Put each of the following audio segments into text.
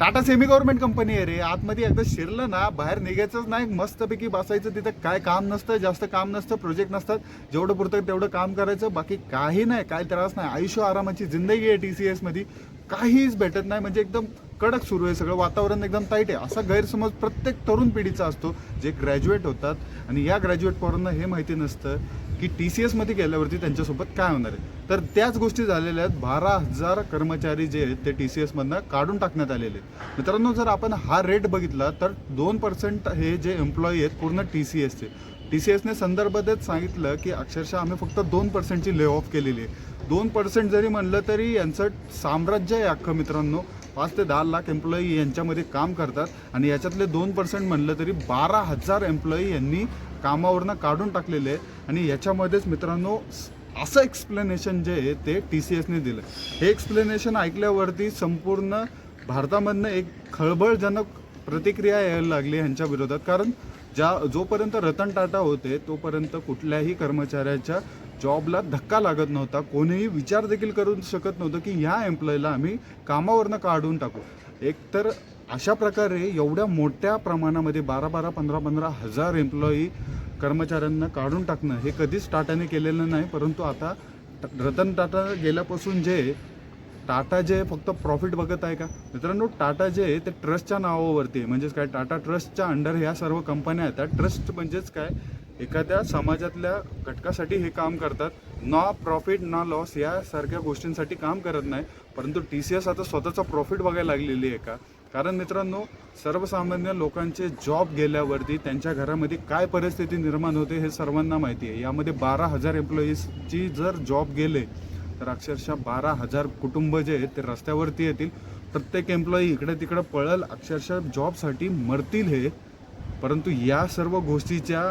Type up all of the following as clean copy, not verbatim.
Tata semi government company आहे रे. आतमध्ये एकदा शिरलं ना बाहेर निघायचंच नाही, मस्तपैकी बसायचं तिथं. काय काम नसतं, जास्त काम नसतं, प्रोजेक्ट नसतात, जेवढं पुरतं तेवढं काम करायचं, बाकी काही नाही, काय त्रास नाही. आयुष्य आरामाची जिंदगी आहे TCS मध्ये. काहीच भेटत नाही, म्हणजे एकदम कडक सुरू आहे सगळं, वातावरण एकदम टाईट आहे, असा गैरसमज प्रत्येक तरुण पिढीचा असतो जे ग्रॅज्युएट होतात. आणि या ग्रॅज्युएट पोरांना हे माहिती नसतं की TCS मध्ये गेल्यावरती त्यांच्यासोबत काय होणार आहे. तर त्याच गोष्टी झालेल्या आहेत. 12,000 कर्मचारी जे आहेत ते TCS मधनं काढून टाकण्यात आलेले आहेत. मित्रांनो, जर आपण हा रेट बघितला तर 2% हे जे एम्प्लॉई आहेत पूर्ण TCSचे. TCSने संदर्भातच सांगितलं की अक्षरशः आम्ही फक्त 2%ची ले ऑफ केलेली आहे. 2% जरी म्हणलं तरी यांचं साम्राज्य आहे अख्खं. मित्रांनो, 5 ते 10 लाख एम्प्लॉई यांच्यामध्ये काम करतात आणि याच्यातले 2% म्हणलं तरी 12,000 एम्प्लॉई यांनी कामावरनं काढून टाकलेले आहे. आणि याच्यामध्येच मित्रांनो असं एक्सप्लेनेशन जे आहे ते TCSने दिलं. हे एक्सप्लेनेशन ऐकल्यावरती संपूर्ण भारतामधनं एक खळबळजनक प्रतिक्रिया यायला लागली ह्यांच्या विरोधात. कारण जोपर्यंत रतन टाटा होते तोपर्यंत कुठल्याही कर्मचाऱ्याच्या जॉबला धक्का लागत नव्हता. कोणीही विचार देखील करू शकत नव्हतं की ह्या एम्प्लॉईला आम्ही कामावरनं काढून टाकू. एकतर अशा प्रकारे एवढ्या मोठ्या प्रमाणामध्ये 12-12, 15-15 हजार एम्प्लॉई कर्मचाऱ्यांना काढून टाकणं हे कधीच टाटाने केलेलं नाही. परंतु आता रतन टाटा गेल्यापासून टाटा जे फक्त प्रॉफिट बघत आहे का मित्रांनो. टाटा जे आहे ते ट्रस्टच्या नावावरती आहे. म्हणजेच काय, टाटा ट्रस्टच्या अंडर ह्या सर्व कंपन्या येतात. ट्रस्ट म्हणजेच काय, एखाद्या समाजातल्या घटकासाठी हे काम करतात. ना प्रॉफिट ना लॉस यासारख्या गोष्टींसाठी काम करत नाही. परंतु TCS आता स्वतःचा प्रॉफिट बघायला लागलेली आहे का. कारण मित्रांनो, सर्वसामान्य लोकांचे जॉब गेल्यावरती त्यांच्या घरामध्ये काय परिस्थिती निर्माण होते हे सर्वांना माहिती आहे. यामध्ये 12,000 एम्प्लॉईजची जर जॉब गेले तर अक्षरशः 12,000 कुटुंब जे आहेत ते रस्त्यावरती येतील. प्रत्येक एम्प्लॉई इकडे तिकडे पळल, अक्षरशः जॉबसाठी मरतील हे. परंतु या सर्व गोष्टीच्या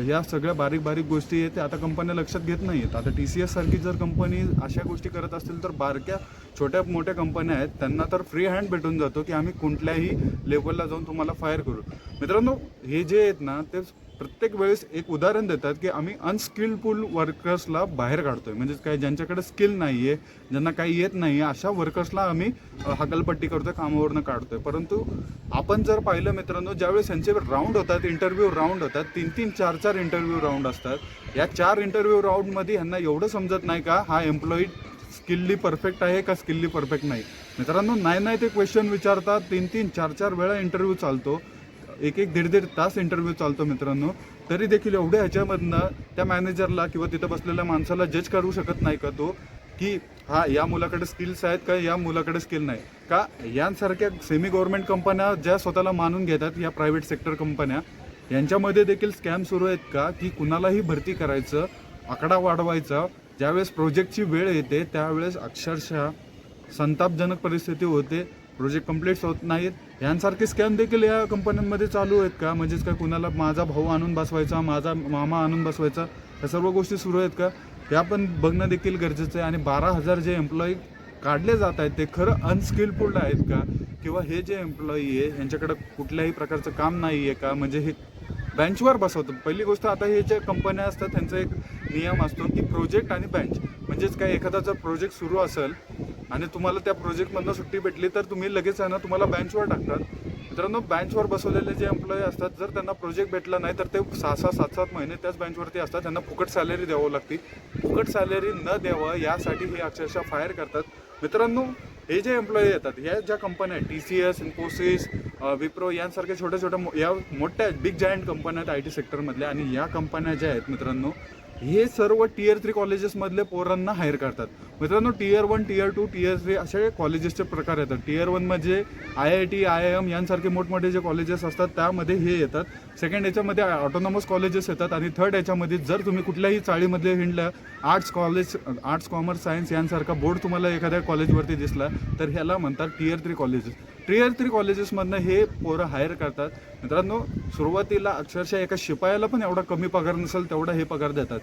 या सगळ्या बारीक बारीक गोष्टी आहेत ते आता कंपन्या लक्षात घेत नाही आहेत. आता TCS सारखी जर कंपनी अशा गोष्टी करत असतील तर बारक्या छोट्या मोठ्या कंपन्या आहेत त्यांना तर फ्री हँड भेटून जातो की आम्ही कोणत्याही लेवलला जाऊन तुम्हाला फायर करू. मित्रांनो, हे जे आहेत ना ते प्रत्येक वेळेस एक उदाहरण देतात की आम्ही अनस्किलफुल वर्कर्सला बाहेर काढतोय. म्हणजेच काय, ज्यांच्याकडे स्किल नाही आहे, ज्यांना काही येत नाही आहे, अशा वर्कर्सला आम्ही हकलपट्टी करतोय, कामावरनं काढतोय. परंतु आपण जर पाहिलं मित्रांनो, ज्यावेळेस यांचे राऊंड होतात, इंटरव्ह्यू राऊंड होतात, 3-3, 4-4 इंटरव्ह्यू राऊंड असतात. या 4 इंटरव्ह्यू राऊंडमध्ये ह्यांना एवढं समजत नाही का हा एम्प्लॉई स्किल्ली परफेक्ट आहे का स्किल्ली परफेक्ट नाही. मित्रांनो, नाही ते क्वेश्चन विचारतात. 3-3, 4-4 वेळा इंटरव्ह्यू चालतो, 1-1, 1.5 तास इंटरव्ह्यू चालतो मित्रांनो. तरी देखील एवढ्या ह्याच्यामधनं त्या मॅनेजरला किंवा तिथं बसलेल्या माणसाला जज करू शकत नाही का तो की हा या मुलाकडे स्किल्स आहेत का, या मुलाकडे स्किल नाही का. यांसारख्या सेमी गव्हर्नमेंट कंपन्या ज्या स्वतःला मानून घेतात, या प्रायव्हेट सेक्टर कंपन्या, यांच्यामध्ये देखील स्कॅम सुरू आहेत का की कुणालाही भरती करायचं, आकडा वाढवायचा, ज्यावेळेस प्रोजेक्टची वेळ येते त्यावेळेस अक्षरशः संतापजनक परिस्थिती होते, प्रोजेक्ट कंप्लीट होत नाहीत. यांसारखे स्कॅम देखील या कंपन्यांमध्ये चालू आहेत का. म्हणजेच काय, कुणाला माझा भाऊ आणून बसवायचा, माझा मामा आणून बसवायचा, या सर्व गोष्टी सुरू आहेत का, त्या पण बघणं देखील गरजेचं आहे. आणि 12,000 जे एम्प्लॉई काढले जात आहेत ते खरं अनस्किलफुल्ड आहेत का, किंवा हे जे एम्प्लॉई आहे यांच्याकडं कुठल्याही प्रकारचं काम नाही आहे का. म्हणजे हे बेंचवर बसवतात. पहिली गोष्ट, आता हे जे कंपन्या असतात त्यांचा एक नियम असतो की प्रोजेक्ट आणि बेंच. म्हणजेच काय, एखादा जर प्रोजेक्ट सुरू असेल आणि तुम्हाला त्या प्रोजेक्टमधनं सुट्टी भेटली तर तुम्ही लगेच आहे ना तुम्हाला बेंचवर टाकतात. मित्रांनो, बेंचवर बसवलेले जे एम्प्लॉई असतात, जर त्यांना प्रोजेक्ट भेटला नाही तर ते 6-6, 7-7 महिने त्याच बेंचवरती असतात. त्यांना फुकट सॅलरी द्यावं लागते. फुकट सॅलरी न द्यावं यासाठी हे अक्षरशः फायर करतात. मित्रांनो, हे जे एम्प्लॉई येतात, या ज्या कंपन्या आहेत, TCS, इन्फोसिस, विप्रो यांसारख्या छोट्या या मोठ्या बिग जायंट कंपन्या आहेत IT सेक्टरमधल्या. आणि या कंपन्या ज्या आहेत मित्रांनो, हे सर्व Tier 3 कॉलेजेसमधले पोरांना हायर करतात. मित्रांनो, Tier 1, Tier 2, Tier 3 असे कॉलेजेसचे प्रकार येतात. Tier 1 म्हणजे IIT, IIM यांसारखे मोठमोठे जे कॉलेजेस असतात त्यामध्ये हे येतात. सेकंड याच्यामध्ये ऑटोनॉमस कॉलेजेस येतात. आणि थर्ड याच्यामध्ये जर तुम्ही कुठल्याही चाळीमधले हिंडल्या, आर्ट्स, कॉमर्स, सायन्स यांसारखा बोर्ड तुम्हाला एखाद्या कॉलेजवरती दिसला तर ह्याला म्हणतात Tier 3 कॉलेजेस. Tier 3 कॉलेजेसमधनं हे पोरं हायर करतात. मित्रांनो, सुरुवातीला अक्षरशः एका शिपायाला पण एवढा कमी पगार नसेल तेवढा हे पगार देतात.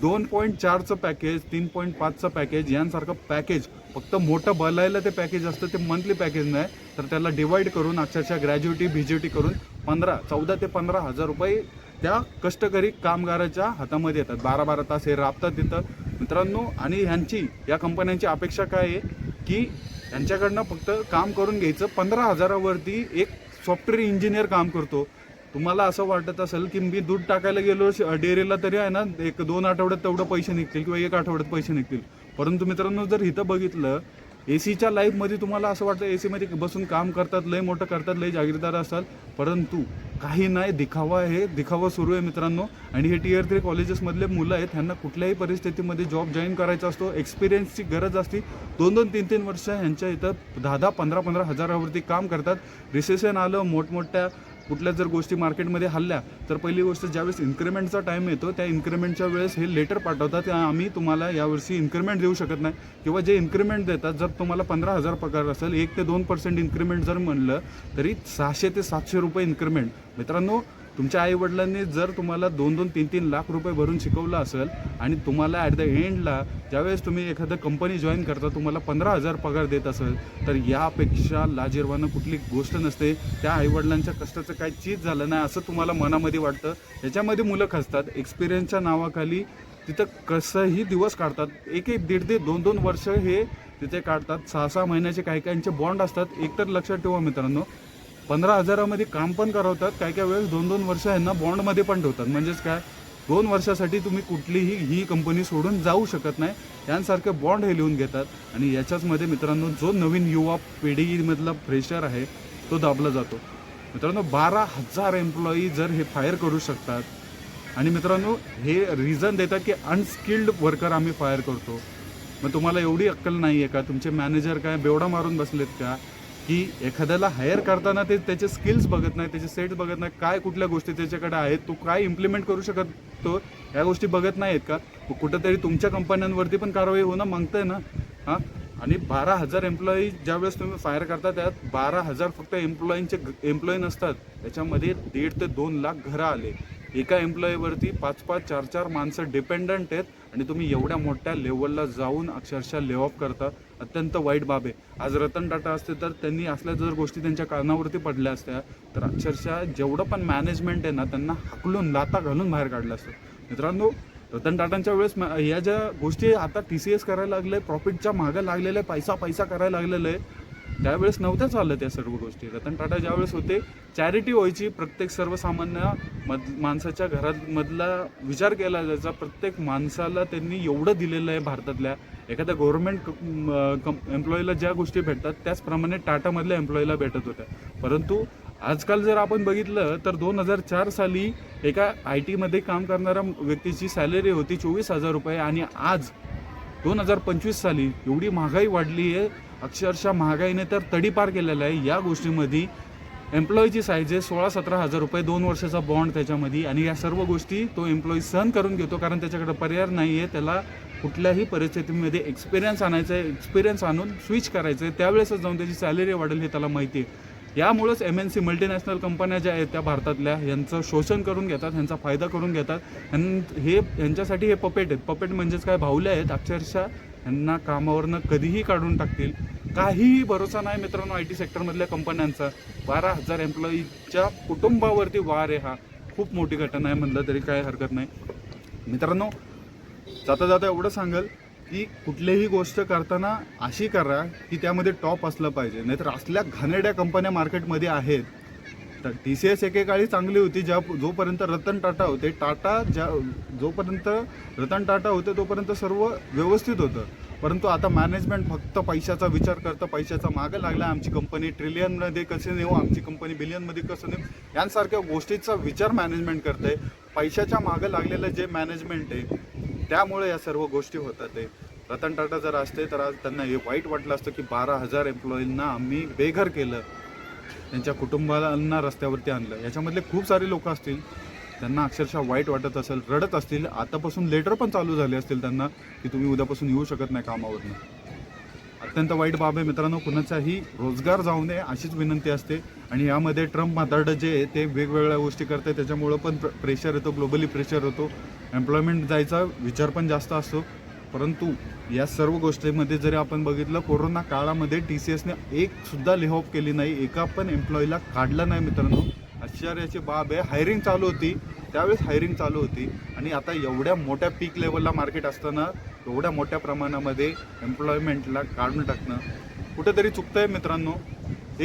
2.4चं पॅकेज, 3.5चं पॅकेज यांसारखं पॅकेज फक्त मोठं बोलायला ते पॅकेज असतं, ते मंथली पॅकेज नाही तर त्याला डिवाईड करून अक्षरशः ग्रॅज्युटी VGT करून 14 ते 15,000 रुपये त्या कष्टकरी कामगाराच्या हातामध्ये येतात. 12-12 तास हे राबतात तिथं मित्रांनो. आणि ह्यांची, या कंपन्यांची अपेक्षा काय आहे की यांच्याकडनं फक्त काम करून घ्यायचं. 15,000वरती एक सॉफ्टवेअर इंजिनियर काम करतो. तुम्हाला असं वाटत असेल की मी दूध टाकायला गेलो डेअरीला तरी आहे ना 1-2 आठवड्यात तेवढं पैसे निघतील किंवा 1 आठवड्यात पैसे निघतील. परंतु मित्रांनो, जर इथं बघितलं एसीच्या लाईफमध्ये तुम्हाला असं वाटतं एसीमध्ये बसून काम करतात, लय मोठं करतात, लय जागीरदार असतात, परंतु काही नाही, दिखावा सुरू आहे मित्रांनो. आणि हे Tier 3 कॉलेजेसमधले मुलं आहेत, ह्यांना कुठल्याही परिस्थितीमध्ये जॉब जॉईन करायचा असतो. एक्सपिरियन्सची गरज असते. 2-2, 3-3 वर्ष ह्यांच्या इथं 10-10, 15-15 हजारावरती काम करतात. रिसेशन आलं, मोठमोठ्या कुठल्या जर गोष्टी मार्केटमध्ये हल्ल्या तर पहिली गोष्ट ज्यावेळेस इन्क्रिमेंटचा टाईम येतो त्या इन्क्रिमेंटच्या वेळेस हे लेटर पाठवतात, आम्ही तुम्हाला यावर्षी इन्क्रिमेंट देऊ शकत नाही. किंवा जे इन्क्रिमेंट देतात, जर तुम्हाला 15,000 पगार असेल, 1 ते 2% इन्क्रिमेंट जर म्हणलं तरी 600 ते 700 रुपये इन्क्रिमेंट. मित्रांनो, तुमच्या आईवडिलांनी जर तुम्हाला 2-2, 3-3 लाख रुपये भरून शिकवलं असेल आणि तुम्हाला ॲट द एंडला ज्यावेळेस तुम्ही एखादं कंपनी जॉईन करता तुम्हाला 15,000 पगार देत असेल, तर यापेक्षा लाजिरवाणं कुठली गोष्ट नसते. त्या आईवडिलांच्या कष्टाचं काही चीज झालं नाही असं तुम्हाला मनामध्ये वाटतं. याच्यामध्ये मुलं खचतात. एक्सपिरियन्सच्या नावाखाली तिथं कसंही दिवस काढतात. 1-1, 1.5, 2-2 वर्ष हे तिथे काढतात. 6-6 महिन्याचे काही काहींचे बॉन्ड असतात. एकतर लक्षात ठेवा मित्रांनो, 15,000मध्ये काम पण करवतात, काही वेळेस 2-2 वर्ष यांना बॉन्डमध्ये पण ठेवतात. म्हणजेच काय, 2 वर्षासाठी तुम्ही कुठलीही ही कंपनी सोडून जाऊ शकत नाही, यांसारखे बॉन्ड हे लिहून घेतात. आणि याच्याचमध्ये मित्रांनो, जो नवीन युवा पिढीमधला फ्रेशर आहे तो दाबला जातो. मित्रांनो, 12,000 एम्प्लॉई जर हे फायर करू शकतात आणि मित्रांनो हे रिझन देतात की अनस्किल्ड वर्कर आम्ही फायर करतो. मग तुम्हाला एवढी अक्कल नाही आहे का? तुमचे मॅनेजर काय बेवडा मारून बसलेत का की एखाद्याला हायर करताना ते त्याचे स्किल्स बघत नाही, त्याचे सेट्स बघत नाही, काय कुठल्या गोष्टी त्याच्याकडे आहेत, तो काय इम्प्लिमेंट करू शकतो, या गोष्टी बघत नाही आहेत का? कुठंतरी तुमच्या कंपन्यांवरती पण कारवाई होणं मागतंय ना. हां, आणि 12,000 एम्प्लॉई ज्यावेळेस तुम्ही फायर करता त्यात 12,000 फक्त एम्प्लॉई नसतात, त्याच्यामध्ये 1.5 ते 2 लाख घरं आले. एका एम्प्लॉईवरती 5-5, 4-4 माणसं डिपेंडंट आहेत आणि तुम्ही एवढ्या मोठ्या लेवलला जाऊन अक्षरशः ले ऑफ करता. अत्यंत वाईट बाब आहे. आज रतन टाटा असते तर त्यांनी असल्या जर गोष्टी त्यांच्या कानावरती पडल्या असत्या तर अक्षरशः जेवढं पण मॅनेजमेंट आहे ना त्यांना हाकलून लाता घालून बाहेर काढलं असतं. मित्रांनो, रतन टाटांच्या वेळेस या ज्या गोष्टी आता TCS करायला लागले, प्रॉफिटच्या मागं लागलेलं आहे, पैसा करायला लागलेलं आहे, त्यावेळेस नव्हत्या चाललं त्या सर्व गोष्टी. रतन टाटा ज्यावेळेस होते चॅरिटी व्हायची, प्रत्येक सर्वसामान्य माणसाच्या घरामधला विचार केला जायचा. प्रत्येक माणसाला त्यांनी एवढं दिलेलं आहे. भारतातल्या एखाद्या गव्हर्नमेंट एम्प्लॉईला ज्या गोष्टी भेटतात त्याचप्रमाणे टाटामधल्या एम्प्लॉईला भेटत होत्या. परंतु आजकाल जर आपण बघितलं तर 2004 साली एका IT मध्ये काम करणाऱ्या व्यक्तीची सॅलरी होती 24,000 रुपये आणि आज 2025 साली एवढी महागाई वाढली आहे, अक्षरशः महागाईने तर तडीपार केलेला आहे. या गोष्टीमध्ये एम्प्लॉईची साईज आहे 16-17 हजार रुपये, 2 वर्षाचा बॉन्ड त्याच्यामध्ये. आणि या सर्व गोष्टी तो एम्प्लॉई सहन करून घेतो कारण त्याच्याकडे पर्याय नाही आहे. त्याला कुठल्याही परिस्थितीमध्ये एक्सपिरियन्स आणायचा आहे, एक्सपिरियन्स आणून स्विच करायचं आहे, त्यावेळेसच जाऊन त्याची सॅलरी वाढेल हे त्याला माहिती आहे. यामुळंच MNC मल्टीनॅशनल कंपन्या ज्या आहेत त्या भारतातल्या यांचं शोषण करून घेतात, ह्यांचा फायदा करून घेतात. यांच्यासाठी हे पपेट आहेत. पपेट म्हणजेच काय, भावले आहेत. अक्षरशः यांना कामावरनं कधीही काढून टाकतील. काहीही भरोसा नाही मित्रांनो IT सेक्टरमधल्या कंपन्यांचा. 12,000 एम्प्लॉईच्या कुटुंबावरती वार आहे. हा खूप मोठी घटना आहे म्हणलं तरी काय हरकत नाही. मित्रांनो, जाता जाता एवढं सांगेल की कुठलीही गोष्ट करताना अशी करा की त्यामध्ये टॉप असलं पाहिजे, नाहीतर असल्या घाणेरड्या कंपन्या मार्केटमध्ये आहेत. तर TCS एकेकाळी चांगली होती जोपर्यंत रतन टाटा होते. जोपर्यंत रतन टाटा होते तोपर्यंत सर्व व्यवस्थित होतं. परंतु आता मॅनेजमेंट फक्त पैशाचा विचार करतं, पैशाचा मागं लागला. आमची कंपनी ट्रिलियनमध्ये कसे नेऊ, आमची कंपनी बिलियनमध्ये कसं नेऊ, यांसारख्या गोष्टीचा विचार मॅनेजमेंट करतं आहे. पैशाच्या मागं लागलेलं जे मॅनेजमेंट आहे त्यामुळे या सर्व गोष्टी होतात आहे. रतन टाटा जर असते तर आज त्यांना हे वाईट वाटलं असतं की 12,000 एम्प्लॉईंना आम्ही बेघर केलं, त्यांच्या कुटुंबाला रस्त्यावरती आणलं. याच्यामधले खूप सारे लोक असतील त्यांना अक्षरशः वाईट वाटत असेल, रडत असतील. आतापासून लेटर पण चालू झाले असतील त्यांना की तुम्ही उद्यापासून येऊ शकत नाही कामावरनं. अत्यंत वाईट बाब आहे मित्रांनो. कुणाचाही रोजगार जाऊ नये अशीच विनंती असते. आणि यामध्ये ट्रम्प म्हातारडं जे आहे ते वेगवेगळ्या गोष्टी करते, त्याच्यामुळं पण प्रेशर येतो, ग्लोबली प्रेशर होतो, एम्प्लॉयमेंट जायचा विचार पण जास्त असतो. परंतु या सर्व गोष्टींमध्ये जरी आपण बघितलं, कोरोना काळामध्ये TCSने एक सुद्धा ले ऑफ केली नाही, एका पण एम्प्लॉईला काढलं नाही मित्रांनो. आश्चर्याची बाब आहे. हायरिंग चालू होती, त्यावेळेस हायरिंग चालू होती. आणि आता एवढ्या मोठ्या पीक लेवलला मार्केट असताना एवढ्या मोठ्या प्रमाणामध्ये एम्प्लॉयमेंटला काढून टाकणं कुठेतरी चुकतंय मित्रांनो.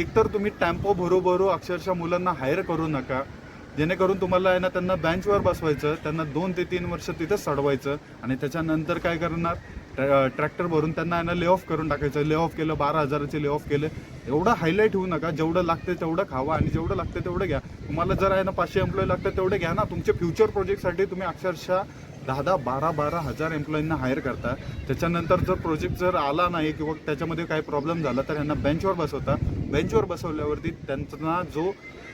एकतर तुम्ही टेम्पो भरू अक्षरशः मुलांना हायर करू नका, जेणेकरून तुम्हाला आहे ना त्यांना बेंचवर बसवायचं, त्यांना 2 ते 3 वर्ष तिथंच सडवायचं आणि त्याच्यानंतर काय करणार, ट्रॅक्टर भरून त्यांना आहे ना ले ऑफ करून टाकायचं. ले ऑफ केलं, 12,000चे ले ऑफ केलं. एवढं हायलाईट होऊ नका. जेवढं लागते तेवढं खावा आणि जेवढं लागतं तेवढं घ्या. तुम्हाला जर आहे ना 500 एम्प्लॉई लागतं तेवढे घ्या ना. तुमचे फ्युचर प्रोजेक्टसाठी तुम्ही अक्षरशः 10-10, 12-12 हजार एम्प्लॉईंना हायर करता. त्याच्यानंतर जर प्रोजेक्ट जर आला नाही किंवा त्याच्यामध्ये काही प्रॉब्लेम झाला तर यांना बेंचवर बसवता. बेंचवर बसवल्यावरती त्यांना जो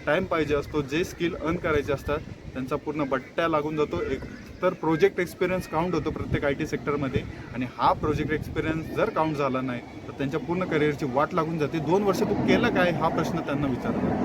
टाईम पाहिजे असतो, जे स्किल अर्न करायचे असतात त्यांचा पूर्ण बट्ट्या लागून जातो. एक तर प्रोजेक्ट एक्सपिरियन्स काउंट होतो प्रत्येक IT सेक्टरमध्ये आणि हा प्रोजेक्ट एक्सपिरियन्स जर काउंट झाला नाही तर त्यांच्या पूर्ण करिअरची वाट लागून जाते. 2 वर्ष तू केलं काय हा प्रश्न त्यांना विचारला.